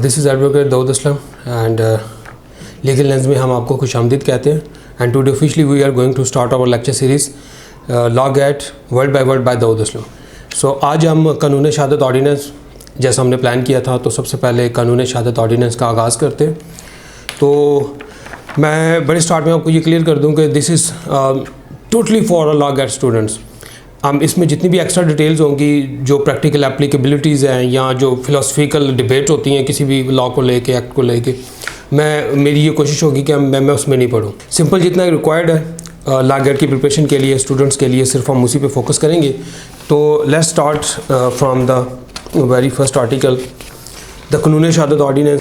This is advocate Daud Aslam and legal lens में हम आपको खुशामदीद कहते हैं। And today officially we are going to start our lecture series law gate word by Daud Aslam. So आज हम कानून शहादत ऑर्डिनेंस जैसा हमने प्लान किया था, तो सबसे पहले कानून शहादत ऑर्डिनेंस का आगाज़ करते हैं। तो मैं बड़े स्टार्ट में आपको ये क्लियर कर दूं कि this is totally for law gate students. हम इसमें जितनी भी एक्स्ट्रा डिटेल्स होंगी, जो प्रैक्टिकल एप्लीकेबिलिटीज़ हैं या जो फिलोसफिकल डिबेट होती हैं किसी भी लॉ को लेके, एक्ट को लेके, मेरी ये कोशिश होगी कि मैं उसमें नहीं पढ़ूँ। सिंपल जितना रिक्वायर्ड है लॉ गेट की प्रिपरेशन के लिए, स्टूडेंट्स के लिए, सिर्फ हम उसी पे फोकस करेंगे। तो let's start from the very first article, the कानून शहादत ऑर्डिनेंस।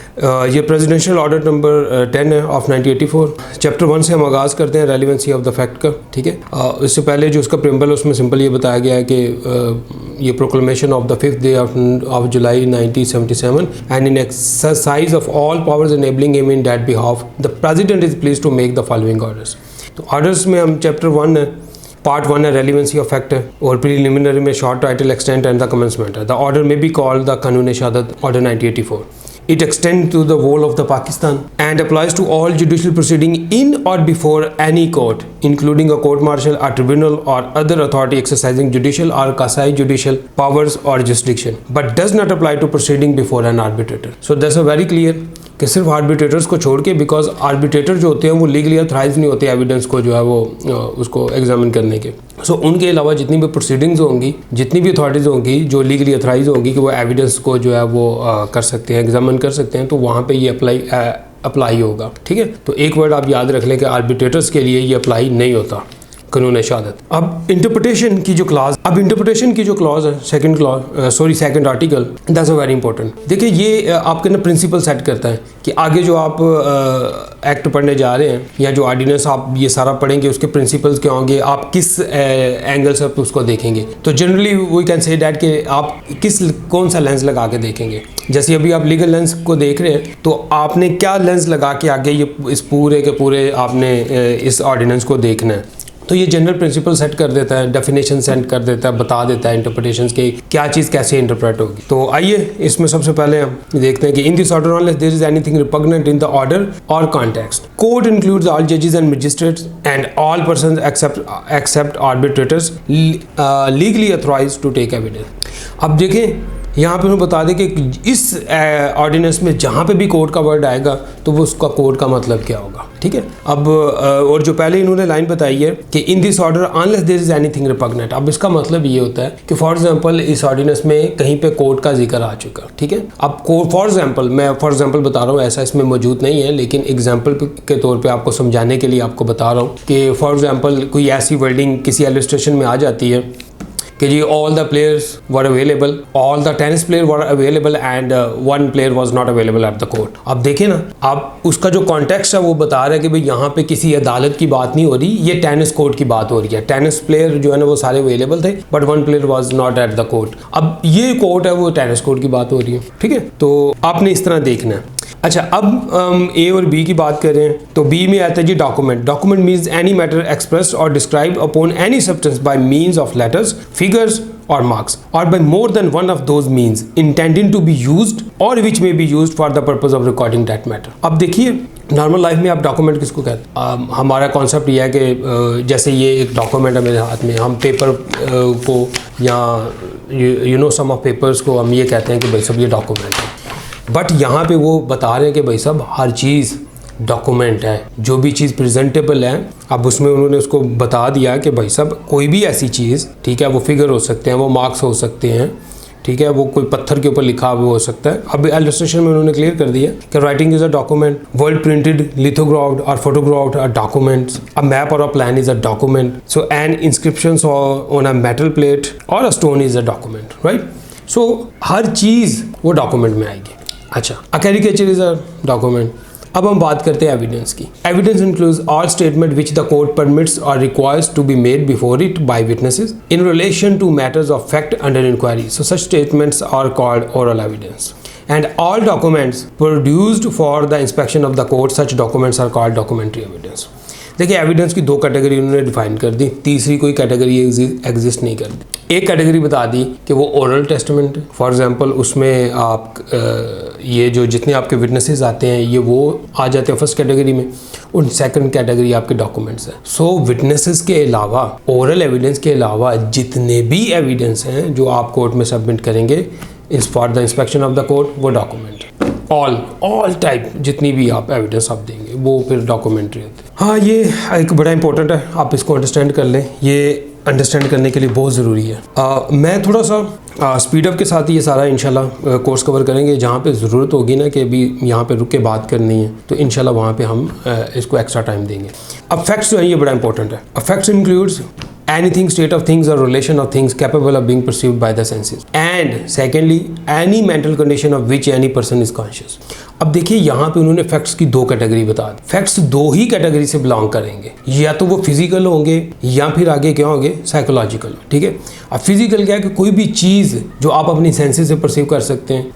ये प्रेसिडेंशियल ऑर्डर नंबर 10 है ऑफ 1984। चैप्टर 1 से हम आगाज़ करते हैं रेलिवेंसी ऑफ द फैक्ट का। ठीक है, इससे पहले जो उसका प्रिम्बल है उसमें सिंपल ये बताया गया है कि ये proclamation of the 5th day of July 1977 and in exercise of all powers enabling him in that behalf the president is please to make the following orders. तो ऑर्डर्स में हम चैप्टर 1 है, पार्ट 1 है रेलिवेंसी ऑफ फैक्ट है, और preliminary में short title, extent and the commencement है। The order में बी कॉल्ड द कानून शहादत order 1984। It extends to the whole of the Pakistan and applies to all judicial proceeding in or before any court, including a court martial, a tribunal, or other authority exercising judicial or quasi-judicial powers or jurisdiction, but does not apply to proceeding before an arbitrator. So that's a very clear कि सिर्फ arbitrators को छोड़ के, because arbitrator जो होते हैं वो legally authorise नहीं होते एविडेंस को जो है वो उसको एग्जामिन करने के। सो उनके अलावा जितनी भी प्रोसीडिंग्स होंगी, जितनी भी अथॉरिटीज़ होंगी जो लीगली अथराइज होंगी कि वो एविडेंस को जो है वो कर सकते हैं, एग्जामिन कर सकते हैं, तो वहाँ पे ये अप्लाई होगा। ठीक है, तो एक वर्ड आप याद रख लें कि आर्बिट्रेटर्स के लिए ये अप्लाई नहीं होता कानून शहादत। अब इंटरप्रिटेशन की जो क्लॉज है, second article, that's a very important. देखिए ये आपके ना प्रिंसिपल सेट करता है कि आगे जो आप एक्ट पढ़ने जा रहे हैं या जो ऑर्डिनेंस आप ये सारा पढ़ेंगे उसके प्रिंसिपल्स क्या होंगे, आप किस एंगल से उसको देखेंगे। तो generally we can say that कि आप कौन सा लेंस लगा के देखेंगे। जैसे अभी आप लीगल लेंस को देख रहे हैं, तो आपने क्या लेंस लगा के आगे ये इस पूरे के पूरे आपने इस ऑर्डिनेंस को देखना है। तो ये जनरल प्रिंसिपल सेट कर देता है, डेफिनेशन सेट कर देता है, बता देता है इंटरप्रिटेशंस के क्या चीज़ कैसे इंटरप्रेट होगी। तो आइए इसमें सबसे पहले हम देखते हैं कि in this order unless there is anything repugnant in the order और कॉन्टेक्स्ट, कोर्ट इंक्लूड्स ऑल जजेस and magistrates and all persons except arbitrators legally authorised to take evidence. अब देखें यहाँ पे मैं बता दें कि इस ऑर्डिनेंस में जहाँ पे भी कोर्ट का वर्ड आएगा तो वो उसका कोर्ट का मतलब क्या होगा। ठीक है, अब और जो पहले इन्होंने लाइन बताई है कि in this order unless there is anything repugnant, अब इसका मतलब ये होता है कि फॉर एग्जांपल इस ऑर्डिनेंस में कहीं पे कोर्ट का जिक्र आ चुका। ठीक है, अब फॉर एग्जांपल बता रहा हूँ, ऐसा इसमें मौजूद नहीं है, लेकिन एग्जाम्पल के तौर पर आपको समझाने के लिए आपको बता रहा हूँ कि फॉर एग्जाम्पल कोई ऐसी वर्डिंग किसी इलस्ट्रेशन में आ जाती है कि जी all the players were available, all the tennis player were available and one player was not available at the court. अब देखें ना, अब उसका जो कॉन्टेक्स्ट है वो बता रहा है कि भाई यहाँ पे किसी अदालत की बात नहीं हो रही, ये टेनिस कोर्ट की बात हो रही है। टेनिस प्लेयर जो है ना वो सारे अवेलेबल थे, but one player was not at the court. अब ये कोर्ट है, वो टेनिस कोर्ट की बात हो रही है। ठीक है, तो आपने इस तरह देखना है। अच्छा, अब ए और बी की बात करें तो बी में आता है जी document. Document means any matter expressed or described upon any substance by means of letters, figures or marks or by more than one of those means intending to be used or which may be used for the purpose of recording that matter। अब देखिए normal life में आप document किसको कहते हैं? हमारा concept ये है कि जैसे ये एक डॉक्यूमेंट है मेरे हाथ में, हम पेपर को या you know some of papers को हम ये कहते हैं कि भाई सब ये डॉक्यूमेंट है। बट यहाँ पे वो बता रहे हैं कि भाई सब हर चीज़ डॉक्यूमेंट है, जो भी चीज़ प्रेजेंटेबल है। अब उसमें उन्होंने उसको बता दिया कि भाई सब कोई भी ऐसी चीज़, ठीक है, वो फिगर हो सकते हैं, वो मार्क्स हो सकते हैं, ठीक है, वो कोई पत्थर के ऊपर लिखा हुआ हो सकता है। अब इलस्ट्रेशन में उन्होंने क्लियर कर दिया कि writing is a document, word printed, lithographed or photographed are documents, a map or a plan is a document, so an inscriptions on a metal plate or a stone is a document, right. So हर चीज़ वो document में आएगी। अच्छा, a caricature is a document. अब हम बात करते हैं एविडेंस की। Evidence includes all statement which the court permits or requires to be made before it by witnesses in relation to matters of fact under inquiry. So such statements are called oral evidence and all documents produced for the inspection of the court, such documents are called documentary evidence। देखिए evidence की 2 category उन्होंने define कर दी, तीसरी कोई category exist नहीं करती। एक category बता दी कि वो ओरल टेस्टमेंट, फॉर एग्जांपल उसमें आप ये जो जितने आपके विटनेसेस आते हैं ये वो आ जाते हैं फर्स्ट कैटेगरी में, और सेकंड कैटेगरी आपके डॉक्यूमेंट्स हैं। सो विटनेसेस के अलावा, ओरल एविडेंस के अलावा जितने भी एविडेंस हैं जो आप कोर्ट में सबमिट करेंगे is for the inspection of the court, वो डॉक्यूमेंट ऑल टाइप जितनी भी आप एविडेंस आप देंगे वो फिर डॉक्यूमेंट्री होती है। हाँ, ये एक बड़ा इंपॉर्टेंट है, आप इसको अंडरस्टैंड कर लें, ये अंडरस्टैंड करने के लिए बहुत ज़रूरी है। मैं थोड़ा सा स्पीड अप के साथ ये सारा इंशाल्लाह कोर्स कवर करेंगे। जहाँ पे ज़रूरत होगी ना कि अभी यहाँ पे रुक के बात करनी है तो इंशाल्लाह वहाँ पे हम इसको एक्स्ट्रा टाइम देंगे। अब फैक्ट्स जो है ये बड़ा इंपॉर्टेंट है। Facts includes anything, state of things or relation of things capable of being perceived by the senses, and secondly any mental condition of which any person is conscious। अब देखिए यहाँ पे उन्होंने फैक्ट्स की 2 कैटेगरी बता दी। Facts 2 ही category से belong करेंगे, या तो वो फिजिकल होंगे या फिर आगे क्या होंगे, साइकोलॉजिकल। ठीक है, अब फिजिकल क्या है कि कोई भी चीज़ जो आप अपनी सेंसेस से परसीव कर सकते हैं।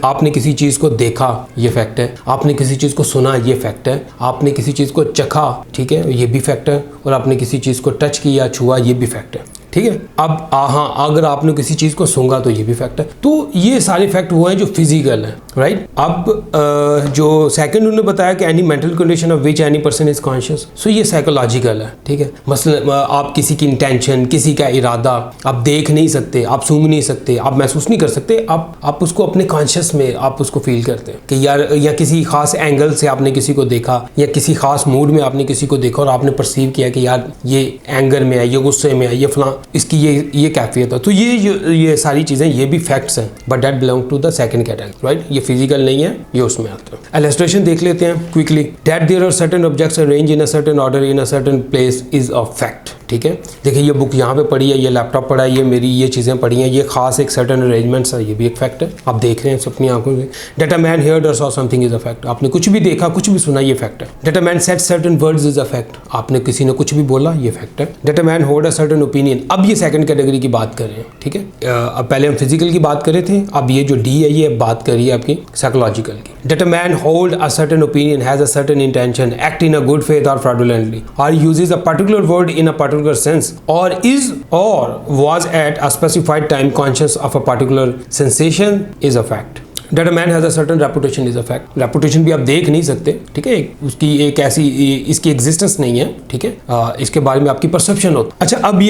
आपने किसी चीज़ को देखा, ये फैक्ट है। आपने किसी चीज़ को सुना, ये फैक्ट है। आपने किसी चीज़ को चखा, ठीक है, ये भी फैक्ट है। और आपने किसी चीज़ को टच किया, छुआ, ये भी फैक्ट है। ठीक है, अब हाँ, अगर आपने किसी चीज़ को सूंघा तो ये भी फैक्ट है। तो ये सारे फैक्ट वो हैं जो फिजिकल हैं, राइट। अब जो सेकंड उन्होंने बताया कि any mental condition of which any person is conscious, so ये साइकोलॉजिकल है। ठीक है, मसलन आप किसी की इंटेंशन, किसी का इरादा आप देख नहीं सकते, आप सूंघ नहीं सकते, आप महसूस नहीं कर सकते, आप उसको अपने कॉन्शियस में आप उसको फील करते हैं कि यार, या किसी खास एंगल से आपने किसी को देखा, या किसी खास मूड में आपने किसी को देखा और आपने परसीव किया कि यार ये एंगर में है, ये गुस्से में है, ये फलां, इसकी ये कैफियत है। तो ये सारी चीज़ें ये भी फैक्ट्स हैं, but that belong to the second category, right. ये फिजिकल नहीं है, ये उसमें आता है। इलस्ट्रेशन देख लेते हैं quickly. That there are certain objects arrange in a certain order in a certain place is a fact. ठीक है, देखिए ये बुक यहाँ पे पड़ी है, ये लैपटॉप पड़ा है, ये मेरी ये चीज़ें पड़ी हैं, ये खास एक सर्टेन अरेंजमेंट्स है, ये भी एक फैक्ट है। आप देख रहे हैं अपनी आंखों से। डेट अ मैन हियर्ड और saw something is a fact. आपने कुछ भी देखा, कुछ भी सुना, ये फैक्ट है। That a man said certain words is a fact. आपने किसी ने कुछ भी बोला, ये फैक्ट है। That a man hold a certain opinion. अब ये सेकंड कैटेगरी की बात कर रहे हैं। ठीक है, अब पहले हम फिजिकल की बात कर रहे थे, अब ये जो डी है ये बात करिए आपकी साइकोलॉजिकल की। That a man hold a certain opinion, has a certain intention, act in a good faith और फ्रॉडुलेंटली, और uses a particular word in a particular sense, or is or was at a specified time conscious of a particular sensation is a fact. That a man has a certain reputation is a fact. Reputation भी आप देख नहीं सकते, ठीक है, उसकी एक ऐसी इसकी एग्जिस्टेंस नहीं है। ठीक है, इसके बारे में आपकी परसेप्शन होती। अच्छा, अब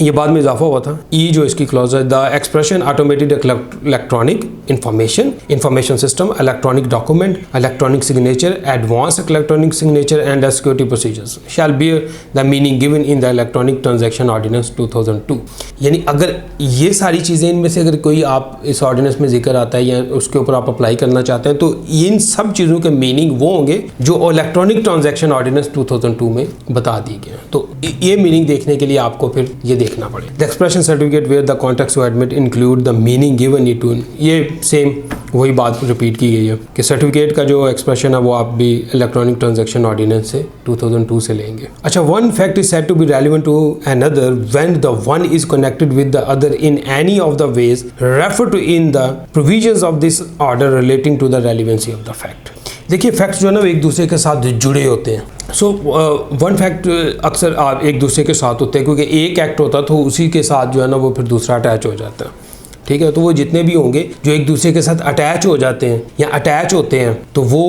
ये बाद में इजाफा हुआ था। ई जो इसकी क्लॉज है, the expression automated electronic information system, electronic document, electronic signature, advanced electronic signature and security procedures shall bear the meaning given in the electronic transaction ordinance 2002। यानी अगर ये सारी चीज़ें, इनमें से अगर कोई आप इस ऑर्डिनेंस में जिक्र आता है या उसके ऊपर आप अप्लाई करना चाहते हैं, तो इन सब चीज़ों के मीनिंग वो होंगे जो इलेक्ट्रॉनिक ट्रांजैक्शन ऑर्डिनेंस 2002 में बता दी गए। तो ये मीनिंग देखने के लिए आपको फिर ये देखना पड़ेगा। The expression certificate where the context to admit include the meaning given it to. ये सेम वही बात रिपीट की गई है कि सर्टिफिकेट का जो एक्सप्रेशन है वो आप भी इलेक्ट्रॉनिक ट्रांजैक्शन ऑर्डिनेंस से 2002 से लेंगे। अच्छा, one fact is said to be relevant to another when the one is connected with the other in any of the ways refer to in the provisions of this order relating to the relevancy of the fact. देखिए facts जो है ना वो एक दूसरे के साथ जुड़े होते हैं। सो वन फैक्ट अक्सर एक दूसरे के साथ होते हैं, क्योंकि एक एक्ट होता है तो उसी के साथ जो है ना वो फिर दूसरा अटैच हो जाता है। ठीक है, तो वो जितने भी होंगे जो एक दूसरे के साथ अटैच हो जाते हैं या अटैच होते हैं तो वो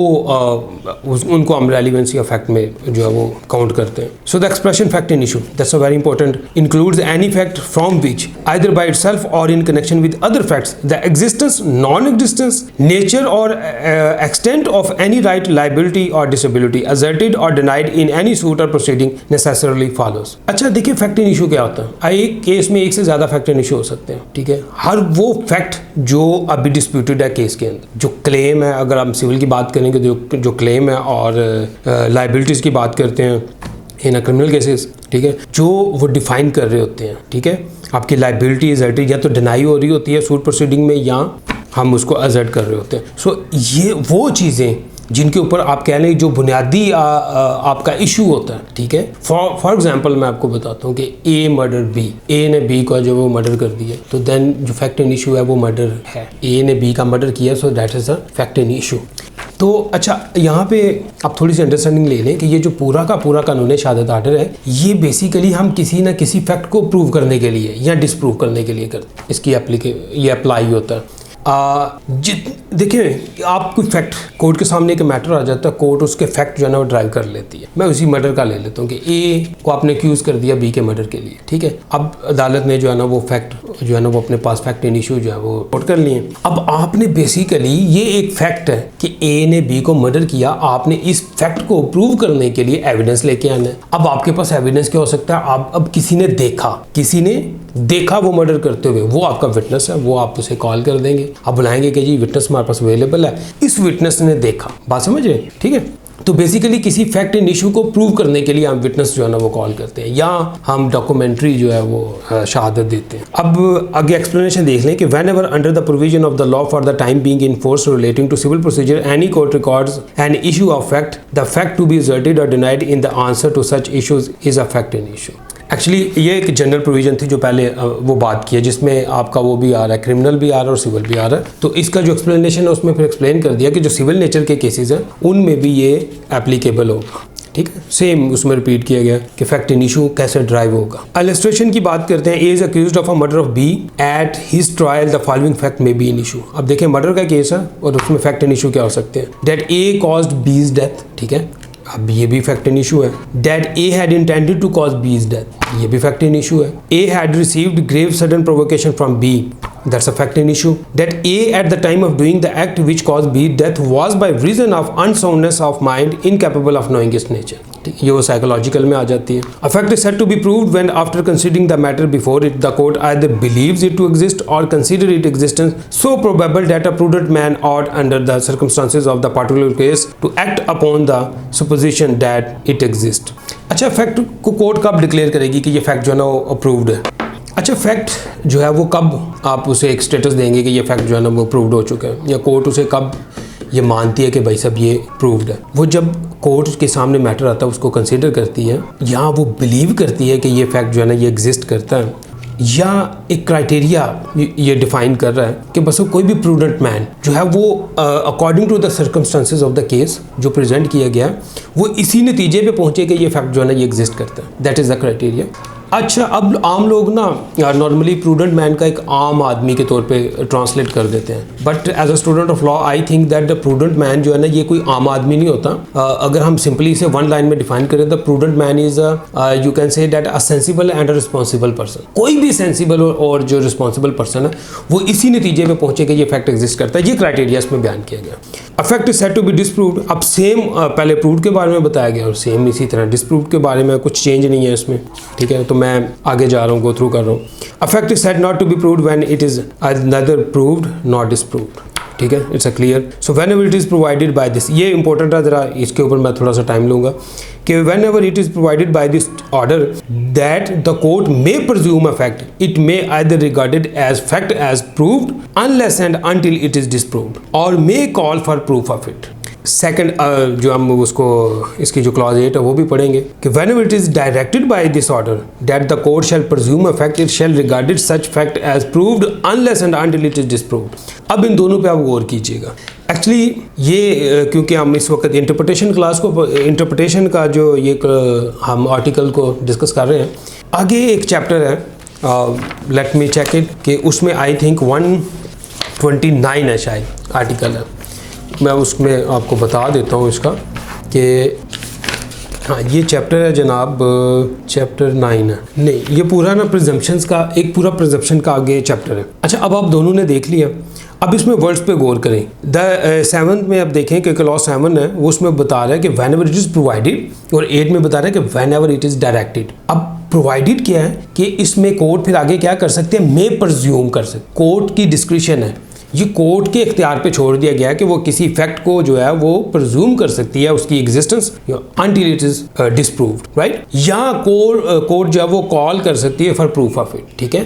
उनको हम रेलिवेंसी ऑफ फैक्ट में जो है वो काउंट करते हैं। So the expression fact in issue, that's a very important, includes any fact from which either by itself or in connection with other facts the existence, non existence, nature or extent of any right, liability or disability asserted or denied in any suit or proceeding necessarily follows. अच्छा, देखिए fact in issue क्या होता है। एक case में एक से ज्यादा फैक्ट इन इशू हो सकते हैं। ठीक है, हर वो फैक्ट जो अभी डिस्प्यूटेड है केस के अंदर, जो क्लेम है, अगर हम सिविल की बात करेंगे जो क्लेम है और लाइबिलिटीज़ की बात करते हैं इन क्रिमिनल केसेस, ठीक है, जो वो डिफाइन कर रहे होते हैं। ठीक है, आपकी लाइबिलिटी एजर्टेड या तो डिनाई हो रही होती है सूट प्रोसीडिंग में, या हम उसको एजर्ट कर रहे होते हैं। सो ये वो चीज़ें जिनके ऊपर आप कह लें जो बुनियादी आपका इशू होता है। ठीक है, फॉर एग्जांपल मैं आपको बताता हूँ कि ए मर्डर बी, ए ने बी का जो वो मर्डर कर दिया, तो देन जो फैक्ट इन इशू है वो मर्डर है। ए ने बी का मर्डर किया, so that is a fact in issue. तो अच्छा, यहाँ पे आप थोड़ी सी अंडरस्टैंडिंग ले लें कि ये जो पूरा का पूरा कानून शहादत आर्डर है, ये बेसिकली हम किसी ना किसी फैक्ट को प्रूव करने के लिए या डिसप्रूव करने के लिए करते हैं। इसकी ये अप्लाई होता है। देखिए, आप कोई फैक्ट कोर्ट के सामने एक मैटर आ जाता है, कोर्ट उसके फैक्ट जो है ना वो ड्राइव कर लेती है। मैं उसी मर्डर का ले लेता हूँ कि ए को आपने एक्यूज कर दिया बी के मर्डर के लिए, ठीक है। अब अदालत ने जो है ना वो फैक्ट जो है ना वो अपने पास फैक्ट इन इशू जो है वो नोट कर लिए। अब आपने बेसिकली ये एक फैक्ट है कि ए ने बी को मर्डर किया, आपने इस फैक्ट को प्रूव करने के लिए एविडेंस लेके आना है। अब आपके पास एविडेंस क्या हो सकता है? आप अब किसी ने देखा वो मर्डर करते हुए, वो आपका विटनेस है, वो आप उसे कॉल कर देंगे, आप बुलाएंगे कि जी विटनेस हमारे पास अवेलेबल है, इस विटनेस ने देखा। बात समझ रहे, ठीक है। तो बेसिकली किसी फैक्ट इन इशू को प्रूव करने के लिए हम विटनेस जो है ना वो कॉल करते हैं, या हम डॉक्यूमेंट्री जो है वो शहादत देते हैं। अब आगे एक्सप्लेनेशन देख लें कि whenever under the provision of the law for the time being in force relating to civil procedure any court records an issue of fact, the fact to be asserted or denied in the answer to such issue is a fact in issue. Actually ये एक general provision थी जो पहले वो बात की है, जिसमें आपका वो भी आ रहा है, क्रिमिनल भी आ रहा है और सिविल भी आ रहा है। तो इसका जो एक्सप्लेनेशन है उसमें फिर एक्सप्लेन कर दिया कि जो सिविल नेचर के केसेस हैं उनमें भी ये एप्लीकेबल होगा, ठीक है। सेम उसमें रिपीट किया गया कि फैक्ट इन इशू कैसे ड्राइव होगा। इलस्ट्रेशन की बात करते हैं। A is accused of a murder of B at his trial the following fact may be in issue. अब देखें, मर्डर का केस है और उसमें फैक्ट इन इशू क्या हो सकते हैं? That A caused B's death, ठीक है। अब ये भी फैक्ट इन इशू है। That A had intended to cause B's death, ये भी फैक्ट इन इशू है। A had received grave sudden provocation from B, that's a fact in issue. That A at the time of doing the act which caused B death was by reason of unsoundness of mind incapable of knowing its nature. ये वो psychological में आ जाती है। A fact is said to be proved when after considering the matter before it the court either believes it to exist or consider its existence so probable that a prudent man ought under the circumstances of the particular case to act upon the supposition that it exists. अच्छा, fact को court कब declare करेगी कि ये fact जो है ना approved है? अच्छा, फैक्ट जो है वो कब आप उसे एक स्टेटस देंगे कि ये फैक्ट जो है ना वो प्रूव्ड हो चुका है, या कोर्ट उसे कब ये मानती है कि भाई साहब ये प्रूव्ड है? वो जब कोर्ट के सामने मैटर आता है उसको कंसीडर करती है, या वो बिलीव करती है कि ये फैक्ट जो है ना ये एग्जिस्ट करता है, या एक क्राइटेरिया ये डिफाइन कर रहा है कि बस वो कोई भी प्रूडेंट मैन जो है वो according to the circumstances of the case जो प्रेजेंट किया गया वो इसी नतीजे पे पहुंचे कि ये फैक्ट जो है ना ये एग्जिस्ट करता है। That is the criteria. अच्छा, अब आम लोग ना नॉर्मली प्रूडेंट मैन का एक आम आदमी के तौर पे ट्रांसलेट कर देते हैं, but as a student of law I think that the prudent man जो है ना ये कोई आम आदमी नहीं होता। अगर हम सिंपली इसे वन लाइन में डिफाइन करें, the prudent man is you can say that a sensible and a responsible person. कोई भी सेंसिबल और जो रिस्पॉन्सिबल पर्सन है वो इसी नतीजे पे पहुंचे कि ये फैक्ट एग्जिस्ट करता है। ये क्राइटेरिया इसमें बयान किया गया। A fact is said to be disproved. अब सेम पहले प्रूव्ड के बारे में बताया गया और सेम इसी तरह डिसप्रूव्ड के बारे में कुछ चेंज नहीं है इसमें, ठीक है। तो मैं आगे जा रहा हूँ, गो थ्रू कर रहा हूँ। A fact is said not to be proved when it is neither proved nor disproved, ठीक है। It's a clear. So whenever it is provided by this, ये इंपॉर्टेंट है, जरा इसके ऊपर मैं थोड़ा सा टाइम लूंगा कि whenever it is provided by this order that the court may presume a fact, it may either regarded as fact as proved unless and until it is disproved or may call for proof of it. Second जो हम उसको इसकी जो clause 8 है वो भी पढ़ेंगे कि whenever it is directed by this order that the court shall presume a fact, it shall regarded such fact as proved unless and until it is disproved। अब इन दोनों पे आप गौर कीजिएगा। एक्चुअली ये क्योंकि हम इस वक्त इंटरप्रिटेशन क्लास को, इंटरप्रिटेशन का जो ये हम आर्टिकल को डिस्कस कर रहे हैं, आगे एक चैप्टर है लेट मी चेक इट कि उसमें आई थिंक 129 है शायद आर्टिकल है, मैं उसमें आपको बता देता हूँ इसका कि हाँ ये चैप्टर है जनाब, चैप्टर 9 है। नहीं, ये पूरा ना प्रिजम्पशंस का एक पूरा प्रिजम्पशन का आगे चैप्टर है। अच्छा, अब आप दोनों ने देख लिया, अब इसमें वर्ड्स पे गौर करें। द 7th में अब देखें कि क्लॉज 7 है वो उसमें बता रहा है कि when ever it is provided, और 8 में बता रहा है कि when ever it is directed. अब प्रोवाइडेड क्या है कि इसमें कोर्ट फिर आगे क्या कर सकते हैं, मे प्रज्यूम कर सकते, कोर्ट की डिस्क्रिशन है, ये कोर्ट के इख्तियार पे छोड़ दिया गया है कि वो किसी फैक्ट को जो है वो प्रज्यूम कर सकती है उसकी existence until it is disproved, right. या कोर्ट जो है वो कॉल कर सकती है फॉर प्रूफ ऑफ इट, ठीक है।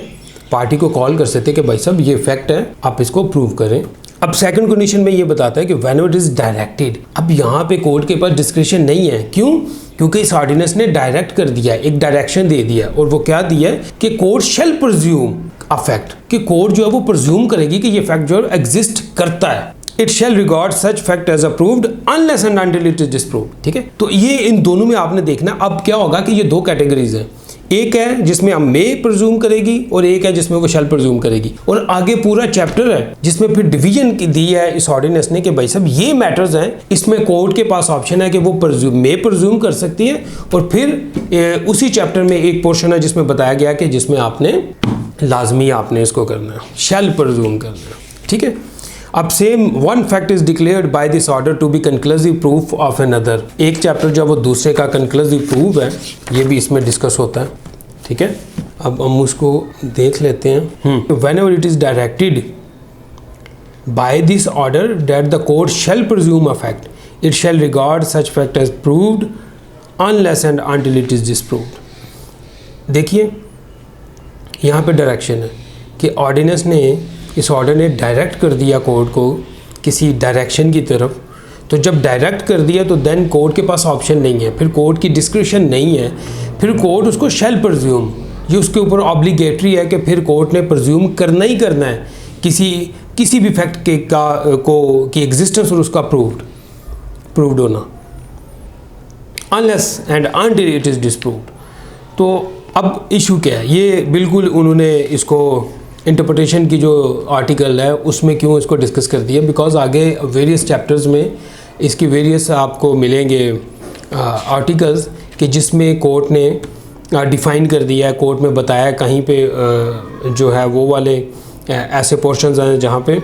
पार्टी को कॉल कर सकते हैं कि भाई साहब ये फैक्ट है, आप इसको प्रूव करें। अब सेकंड कंडीशन में ये बताता है कि व्हेनेवर इट इज डायरेक्टेड। अब यहाँ पे कोर्ट के पास डिस्क्रिशन नहीं है, क्यों? क्योंकि इस ऑर्डिनेंस ने डायरेक्ट कर दिया है, एक डायरेक्शन दे दिया है, और वो क्या दिया है कि court shell presume a fact, कि कोर्ट जो है वो प्रज्यूम करेगी कि ये फैक्ट जो है एग्जिस्ट करता है, it shall regard such fact as approved unless and until it is disproved. ठीक है, तो ये इन दोनों में आपने देखना। अब क्या होगा कि ये दो कैटेगरीज हैं, एक है जिसमें हम मे प्रज्यूम करेगी और एक है जिसमें वो शैल प्रज्यूम करेगी। और आगे पूरा चैप्टर है जिसमें फिर डिवीजन दी है इस ऑर्डिनेंस ने कि भाई साहब ये मैटर्स हैं, इसमें कोर्ट के पास ऑप्शन है कि वो मे प्रज्यूम कर सकती है। और फिर उसी चैप्टर में एक पोर्शन है जिसमें बताया गया कि जिसमें आपने लाजमी आपने इसको करना है, शैल प्रज्यूम करना है। ठीक है, अब same one fact is declared by this order to be conclusive proof of another. एक चैप्टर जो वो दूसरे का कंक्लूसिव प्रूफ है, ये भी इसमें डिस्कस होता है। ठीक है, अब हम उसको देख लेते हैं। Whenever it is directed by this order that the court shall presume a fact, it shall regard such fact as proved unless and until it is disproved. देखिए यहाँ पे डायरेक्शन है कि ऑर्डिनेंस ने, इस ऑर्डर ने डायरेक्ट कर दिया कोर्ट को किसी डायरेक्शन की तरफ। तो जब डायरेक्ट कर दिया तो देन कोर्ट के पास ऑप्शन नहीं है, फिर कोर्ट की डिस्क्रिप्शन नहीं है, फिर कोर्ट उसको शैल प्रज्यूम, ये उसके ऊपर ऑब्लिगेटरी है कि फिर कोर्ट ने प्रज्यूम करना ही करना है किसी भी फैक्ट के की एग्जिस्टेंस और उसका प्रूव्ड होना, unless and until it is disproved. तो अब इशू क्या है, ये बिल्कुल उन्होंने इसको इंटरप्रिटेशन की जो आर्टिकल है उसमें क्यों इसको डिस्कस कर दिया, बिकॉज आगे वेरियस चैप्टर्स में इसकी वेरियस आपको मिलेंगे आर्टिकल्स कि जिसमें कोर्ट ने डिफ़ाइन कर दिया है, कोर्ट में बताया कहीं पे जो है वो वाले ऐसे पोर्शंस हैं जहाँ पे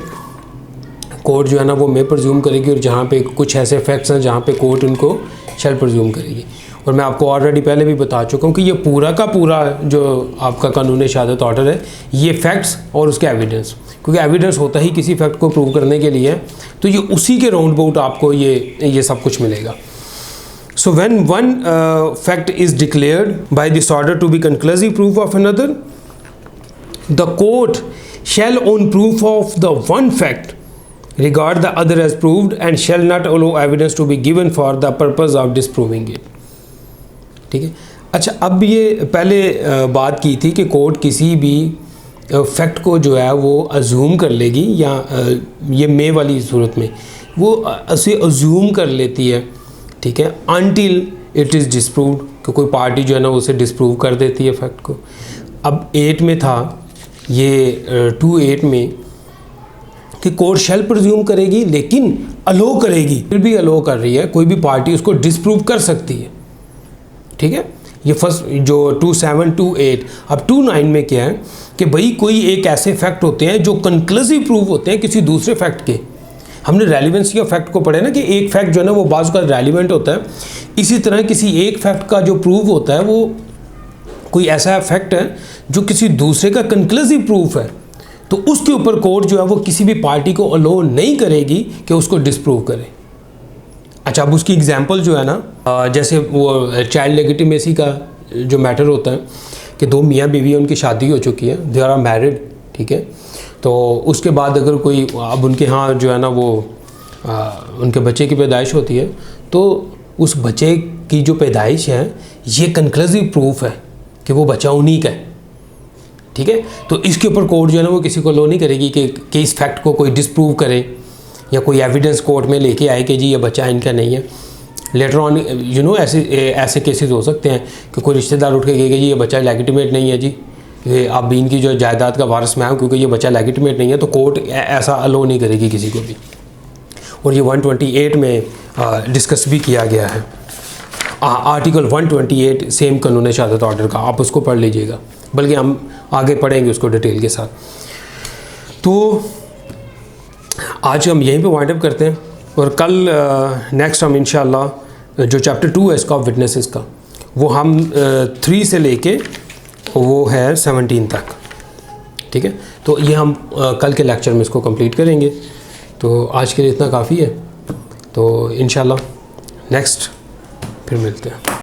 कोर्ट जो है ना वो मे प्रज्यूम करेगी और जहाँ पे कुछ ऐसे फैक्ट्स हैं जहाँ पे कोर्ट उनको शैल प्रज्यूम करेगी। और मैं आपको ऑलरेडी पहले भी बता चुका हूँ कि ये पूरा का पूरा जो आपका कानून शहादत ऑर्डर है, ये फैक्ट्स और उसके एविडेंस, क्योंकि एविडेंस होता ही किसी फैक्ट को प्रूव करने के लिए, तो ये उसी के राउंड अबाउट आपको ये सब कुछ मिलेगा। So when one fact is declared by this order to be conclusive proof of another, the court shall on proof of the one fact regard the other as proved and shall not allow evidence to be given for the purpose of disproving it। ठीक है, अच्छा अब ये पहले बात की थी कि कोर्ट किसी भी फैक्ट को जो है वो अज्यूम कर लेगी, या ये मे वाली सूरत में वो उसे अज्यूम कर लेती है। ठीक है, until it is disproved, कि कोई पार्टी जो है ना उसे डिस्प्रूव कर देती है फैक्ट को। अब 8 में था ये 2(8) में कि कोर्ट शैल प्रज्यूम करेगी लेकिन अलो करेगी, फिर भी अलो कर रही है, कोई भी पार्टी उसको डिस्प्रूव कर सकती है। ठीक है, ये फर्स्ट जो 2(7), 2(8। अब 2(9) में क्या है कि भाई कोई एक ऐसे फैक्ट होते हैं जो कंक्लूसिव प्रूव होते हैं किसी दूसरे फैक्ट के। हमने रेलिवेंसी ऑफ फैक्ट को पढ़ा है ना कि एक फैक्ट जो है ना वो बाज़ का रेलिवेंट होता है, इसी तरह किसी एक फैक्ट का जो प्रूव होता है वो कोई ऐसा फैक्ट है जो किसी दूसरे का कंक्लूसिव प्रूफ है, तो उसके ऊपर कोर्ट जो है वो किसी भी पार्टी को अलो नहीं करेगी कि उसको डिस्प्रूव करे। अच्छा, अब उसकी एग्जांपल जो है ना, जैसे वो चाइल्ड लेजिटिमेसी का जो मैटर होता है कि दो मियाँ बीवी हैं, उनकी शादी हो चुकी है, दे आर मैरिड। ठीक है, तो उसके बाद अगर कोई अब उनके यहाँ जो है ना वो उनके बच्चे की पैदाइश होती है, तो उस बच्चे की जो पैदाइश है ये कंक्लूसिव प्रूफ है कि वो बच्चा उन्हीं का है। ठीक है, तो इसके ऊपर कोर्ट जो है ना वो किसी को लो नहीं करेगी कि इस फैक्ट को कोई डिस्प्रूव करे या कोई एविडेंस कोर्ट में लेके आए कि जी ये बच्चा इनका नहीं है। लेटर ऑन ऐसे केसेस हो सकते हैं कि कोई रिश्तेदार उठ के कहेगा जी ये बच्चा लेजिटिमेट नहीं है, जी ये अब इनकी जो जायदाद का वारिस मैं हूँ क्योंकि ये बच्चा लेजिटिमेट नहीं है, तो कोर्ट ऐसा अलो नहीं करेगी किसी को भी। और ये 128 में डिस्कस भी किया गया है, आर्टिकल 128 सेम कानून शहादत ऑर्डर का, आप उसको पढ़ लीजिएगा, बल्कि हम आगे पढ़ेंगे उसको डिटेल के साथ। तो आज हम यहीं पे वाइंड अप करते हैं और कल नेक्स्ट हम इंशाल्लाह जो चैप्टर 2 है इसका विटनेसेस का, वो हम 3 से लेके वो है 17 तक। ठीक है, तो ये हम कल के लेक्चर में इसको कंप्लीट करेंगे। तो आज के लिए इतना काफ़ी है, तो इंशाल्लाह नेक्स्ट फिर मिलते हैं।